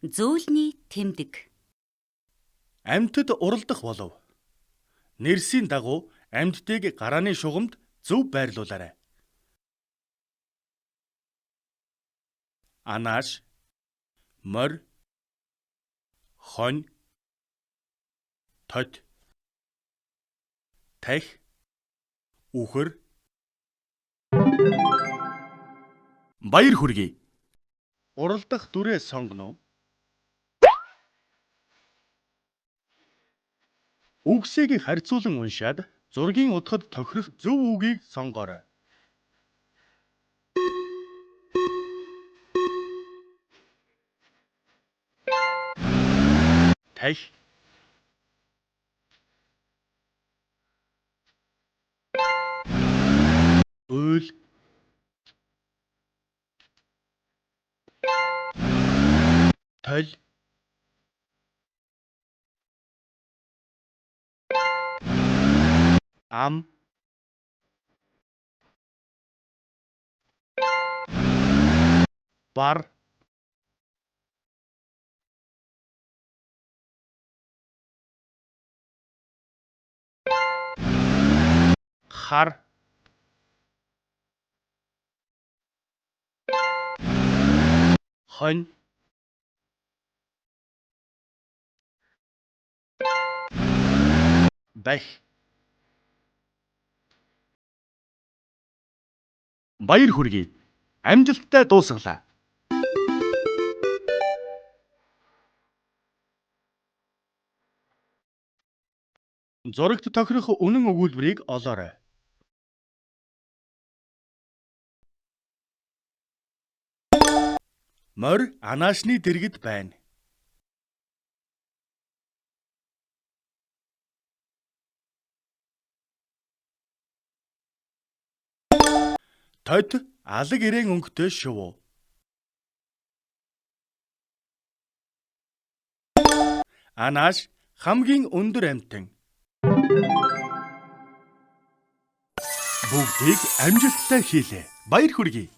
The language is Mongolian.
Зөөлний тэмдэг. Амьтад уралдах болов. Нэрсийн дагуу амьтдыг гарааны шугамд зөв байрлуулаарай. Анааш, морь, хонь, тод, тахь, үхэр, баяр хүргэе. Уралдах дүрээ сонгоно. Үгсийг харьцуулан уншаад зургийн утгад тохирох зөв үгийг сонгоорой. Тахь, үйл, толь, ам, бар, хар, хонь, бах. Баяр хүргэе. Амжилттай дуусгалаа. Зурагт тохирох үнэн өгүүлбэрийг олоорой. Морь анаашны дэргэд байна. Тод алаг ирээн өнгөтэй шувуу. Анааш хамгийн өндөр амьтан. Бүгдийг амжилттай хийлээ. Баяр хүргэе.